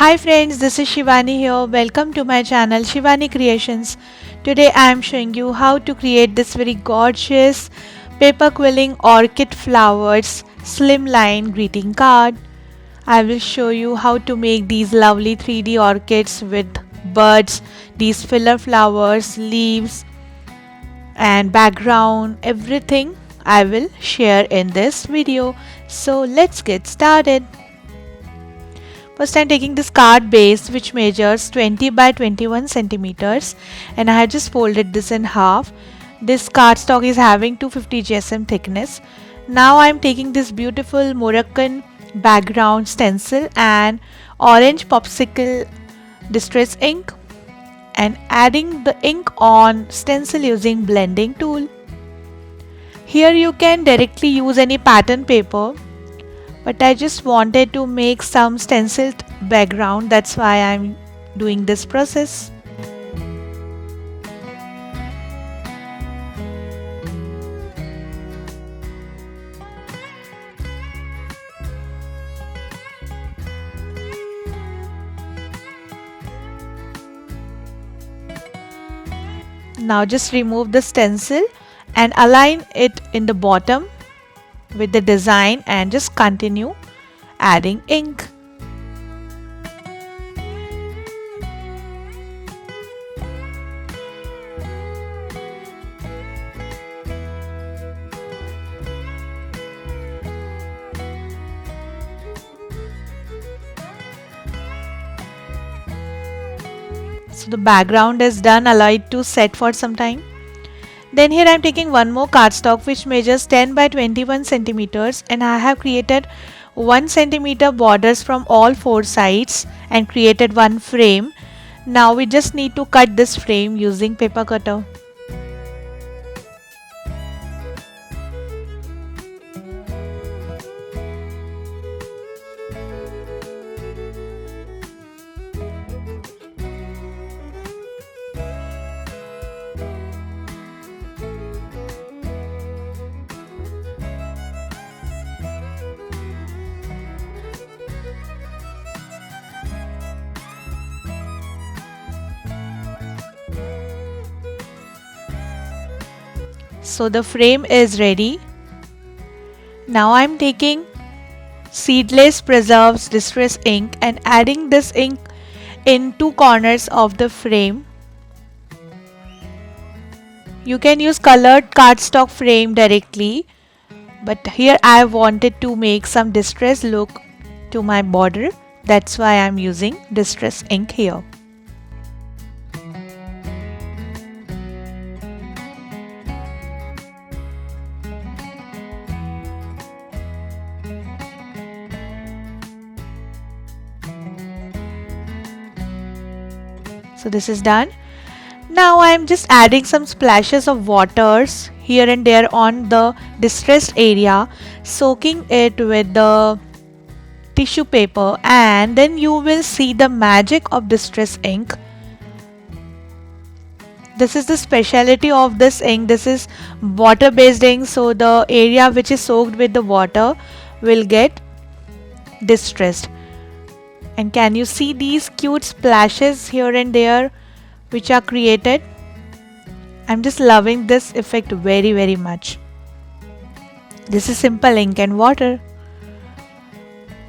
Hi friends, this is Shivani here. Welcome to my channel Shivani Creations. Today I am showing you how to create this very gorgeous paper quilling orchid flowers slimline greeting card. I will show you how to make these lovely 3D orchids with buds, these filler flowers, leaves and background, everything I will share in this video. So let's get started. First I'm taking this card base which measures 20 by 21 centimeters and I have just folded this in half. This cardstock is having 250 GSM thickness. Now I'm taking this beautiful Moroccan background stencil and orange popsicle distress ink and adding the ink on stencil using blending tool. Here you can directly use any pattern paper, but I just wanted to make some stenciled background, that's why I'm doing this process. Now just remove the stencil and align it in the bottom with the design and just continue adding ink. So the background is done, allow it to set for some time. Then here I am taking one more cardstock which measures 10 by 21 centimeters and I have created 1 centimeter borders from all four sides and created one frame. Now we just need to cut this frame using paper cutter. So the frame is ready. Now I am taking Seedless Preserves Distress ink and adding this ink in two corners of the frame. You can use colored cardstock frame directly, but here I wanted to make some distress look to my border. That's why I am using distress ink here. So this is done. Now I am just adding some splashes of waters here and there on the distressed area, soaking it with the tissue paper, and then you will see the magic of distress ink. This is the speciality of this ink. This is water based ink, so the area which is soaked with the water will get distressed. And can you see these cute splashes here and there which are created? I'm just loving this effect very much. This is simple ink and water.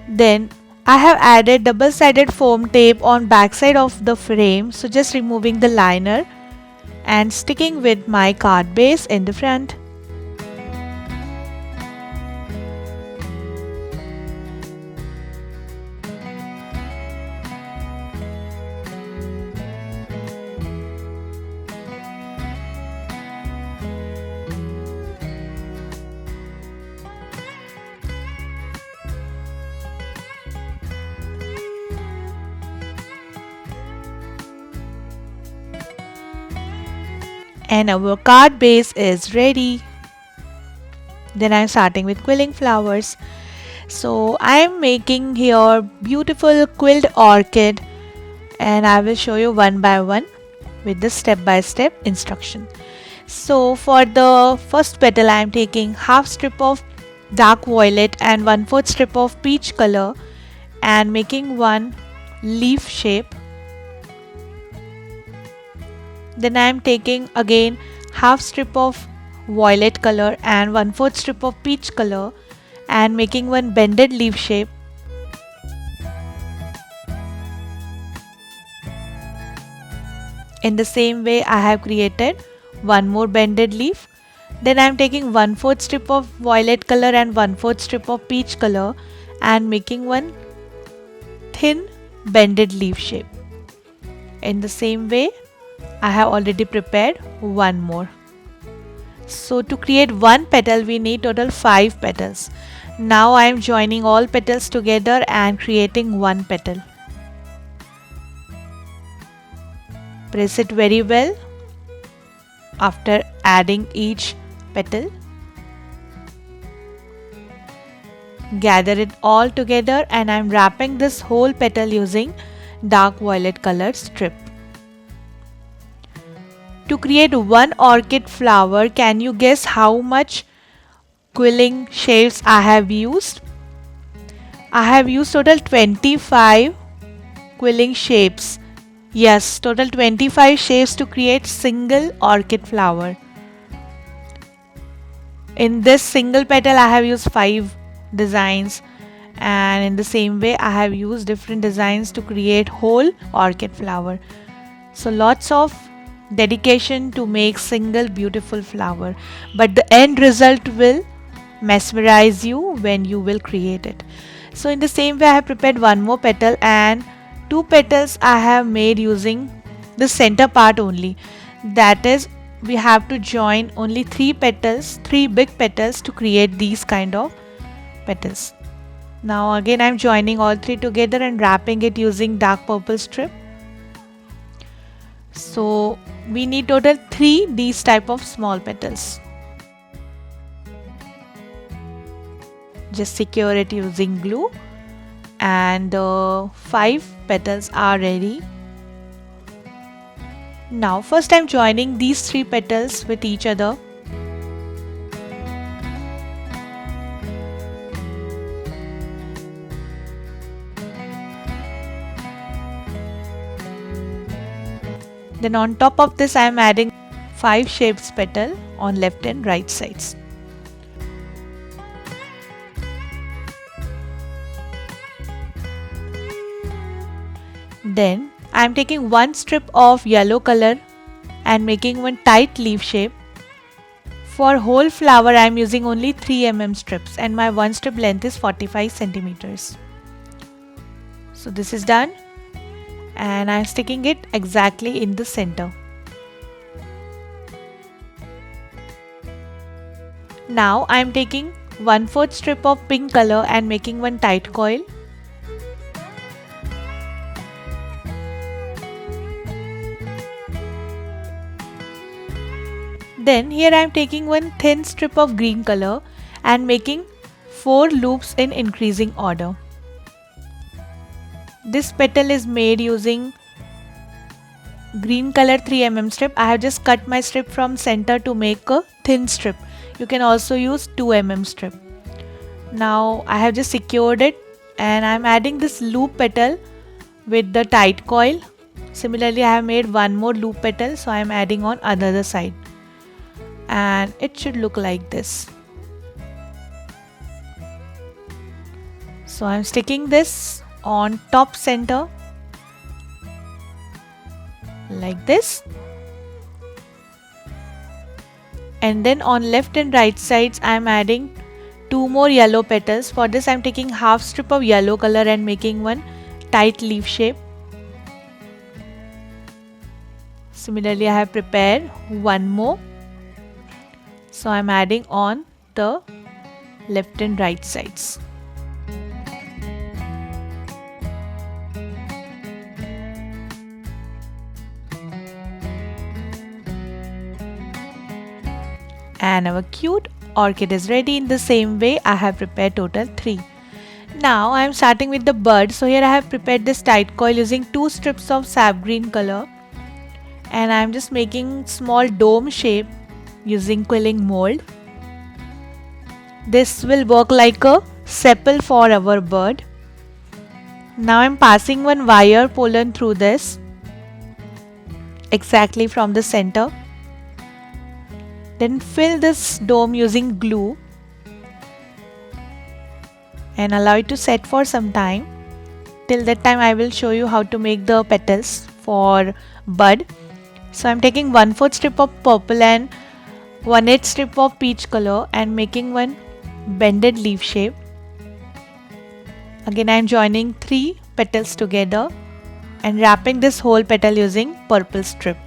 Then I have added double-sided foam tape on backside of the frame, so just removing the liner and sticking with my card base in the front. And our card base is ready. Then I'm starting with quilling flowers. So I'm making here beautiful quilled orchid and I will show you one by one with the step-by-step instruction. So for the first petal I am taking half strip of dark violet and 1/4 strip of peach color and making one leaf shape. Then I am taking again half strip of violet color and 1/4 strip of peach color and making one bended leaf shape. In the same way I have created one more bended leaf. Then I am taking 1/4 strip of violet color and 1/4 strip of peach color and making one thin bended leaf shape. In the same way I have already prepared one more. So to create one petal we need total 5 petals. Now I am joining all petals together and creating one petal. Press it very well after adding each petal. Gather it all together and I am wrapping this whole petal using dark violet colored strip. To create one orchid flower, can you guess how much quilling shapes I have used? I have used total 25 quilling shapes. Yes, total 25 shapes to create single orchid flower. In this single petal I have used 5 designs, and in the same way I have used different designs to create whole orchid flower. So lots of dedication to make single beautiful flower, but the end result will mesmerize you when you will create it. So in the same way I have prepared one more petal, and 2 petals I have made using the center part only. That is, we have to join only 3 petals, 3 big petals to create these kind of petals. Now again I am joining all 3 together and wrapping it using dark purple strip. So we need total 3 these type of small petals. Just secure it using glue, and 5 petals are ready. Now first I am joining these 3 petals with each other. Then on top of this I am adding 5 shapes petal on left and right sides. Then I am taking one strip of yellow color and making one tight leaf shape. For whole flower I am using only 3 mm strips and my one strip length is 45 centimeters. So this is done and I am sticking it exactly in the center. Now I am taking 1/4 strip of pink color and making one tight coil. Then here I am taking one thin strip of green color and making 4 loops in increasing order. This petal is made using green color 3 mm strip. I have just cut my strip from center to make a thin strip. You can also use 2 mm strip. Now I have just secured it and I am adding this loop petal with the tight coil. Similarly I have made one more loop petal, so I am adding on another side. And it should look like this. So I am sticking this on top center like this, and then on left and right sides I am adding 2 more yellow petals. For this I am taking half strip of yellow color and making one tight leaf shape. Similarly I have prepared one more. So I am adding on the left and right sides. And our cute orchid is ready. In the same way I have prepared total 3. Now I am starting with the bud. So here I have prepared this tight coil using 2 strips of sap green color, and I am just making small dome shape using Quilling Mould. This will work like a sepal for our bird. Now I'm passing one wire pollen through this, exactly from the center. Then fill this dome using glue and allow it to set for some time. Till that time I will show you how to make the petals for bud. So I'm taking 1/4 strip of purple and 1/8 strip of peach color and making one bended leaf shape. Again I am joining 3 petals together and wrapping this whole petal using purple strip.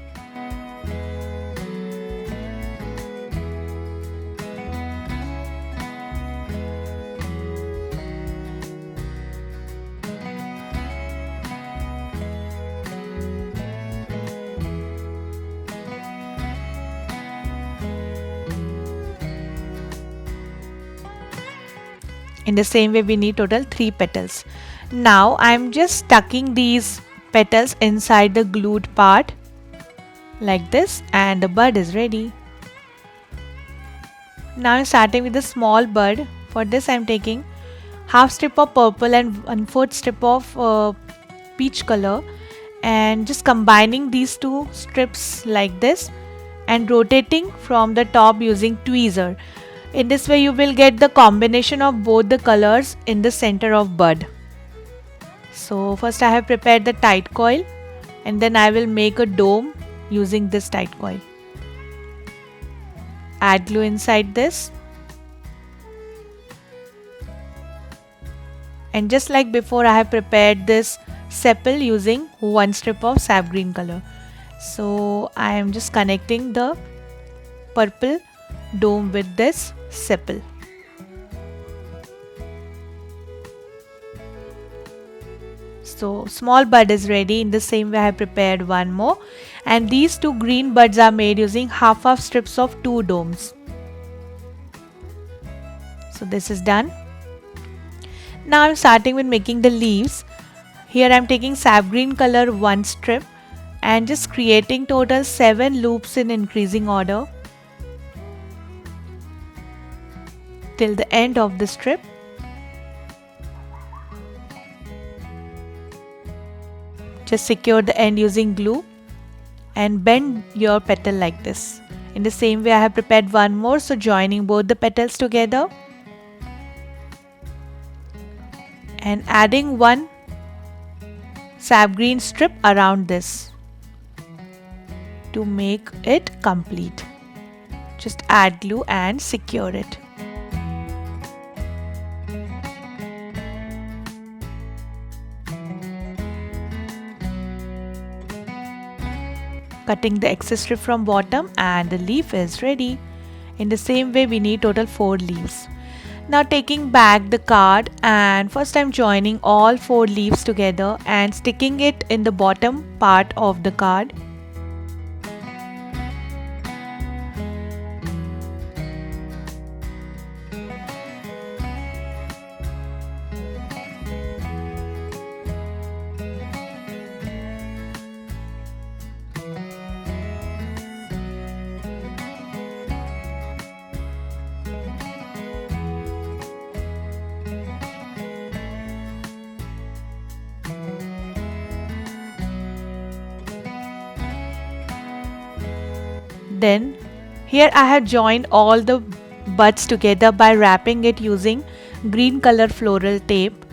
In the same way we need total 3 petals. Now I am just tucking these petals inside the glued part like this and the bud is ready. Now I am starting with a small bud. For this I am taking half strip of purple and 1/4 strip of peach color and just combining these two strips like this and rotating from the top using tweezer. In this way you will get the combination of both the colors in the center of bud. So first I have prepared the tight coil and then I will make a dome using this tight coil. Add glue inside this. And just like before I have prepared this sepal using 1 strip of sap green color. So I am just connecting the purple dome with this sepal. So small bud is ready. In the same way I have prepared one more and these 2 green buds are made using half strips of 2 domes. So this is done. Now I am starting with making the leaves. Here I am taking sap green color 1 strip and just creating total 7 loops in increasing order till the end of the strip. Just secure the end using glue and bend your petal like this. In the same way I have prepared one more, so joining both the petals together and adding one sap green strip around this to make it complete. Just add glue and secure it. Cutting the excess strip from bottom and the leaf is ready. In the same way we need total 4 leaves. Now taking back the card and first I'm joining all 4 leaves together and sticking it in the bottom part of the card. Then here I have joined all the buds together by wrapping it using green color floral tape.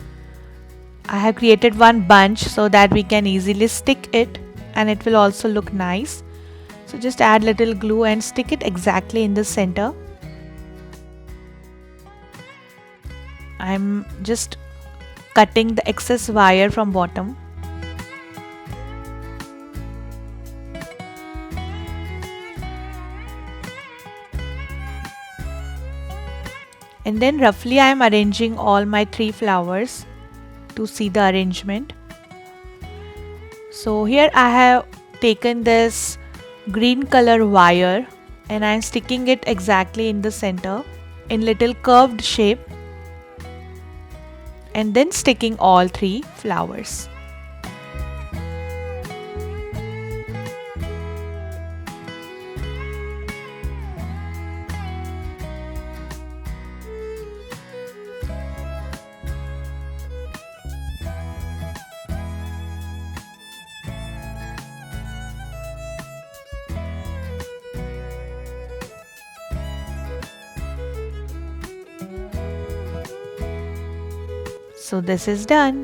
I have created one bunch so that we can easily stick it and it will also look nice. So just add little glue and stick it exactly in the center. I'm just cutting the excess wire from bottom. And then roughly I am arranging all my 3 flowers to see the arrangement. So here I have taken this green color wire and I am sticking it exactly in the center in little curved shape and then sticking all 3 flowers. So this is done.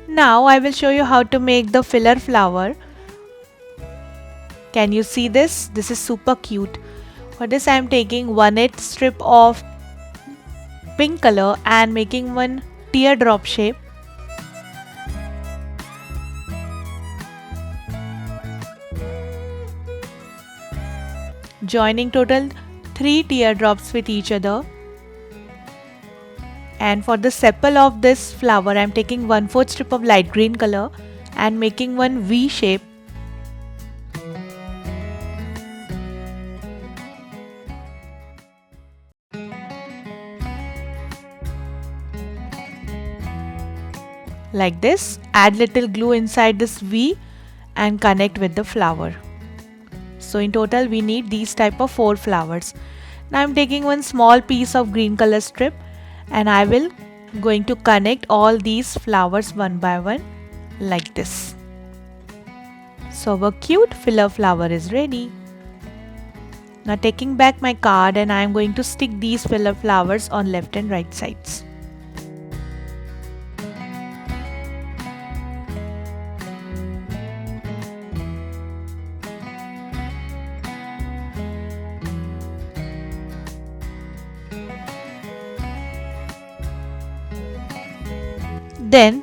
Now I will show you how to make the filler flower. Can you see this? This is super cute. For this I am taking 1/8 strip of pink color and making one teardrop shape. Joining total 3 teardrops with each other. And for the sepal of this flower I am taking 1/4 strip of light green color and making one V shape. Like this. Add little glue inside this V and connect with the flower. So in total we need these type of 4 flowers. Now I'm taking one small piece of green color strip and I will going to connect all these flowers one by one like this. So our cute filler flower is ready. Now taking back my card and I am going to stick these filler flowers on left and right sides. Then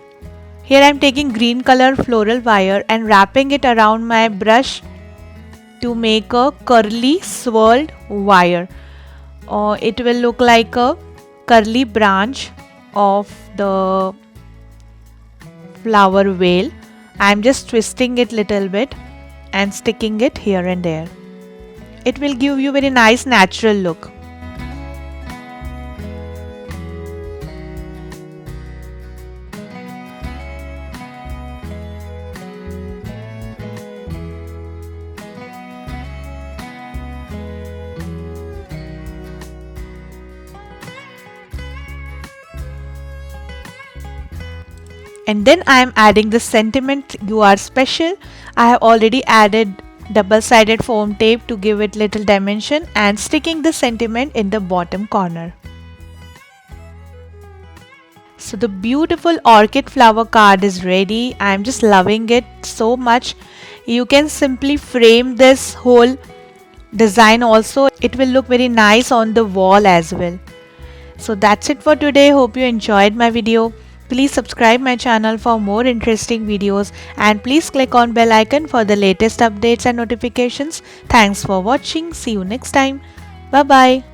here I am taking green color floral wire and wrapping it around my brush to make a curly swirled wire. It will look like a curly branch of the flower veil. I am just twisting it little bit and sticking it here and there. It will give you very nice natural look. And then I am adding the sentiment "You are special." I have already added double-sided foam tape to give it little dimension and sticking the sentiment in the bottom corner. So the beautiful orchid flower card is ready. I am just loving it so much. You can simply frame this whole design also. It will look very nice on the wall as well. So that's it for today. Hope you enjoyed my video. Please subscribe my channel for more interesting videos and please click on bell icon for the latest updates and notifications. Thanks for watching. See you next time. Bye bye.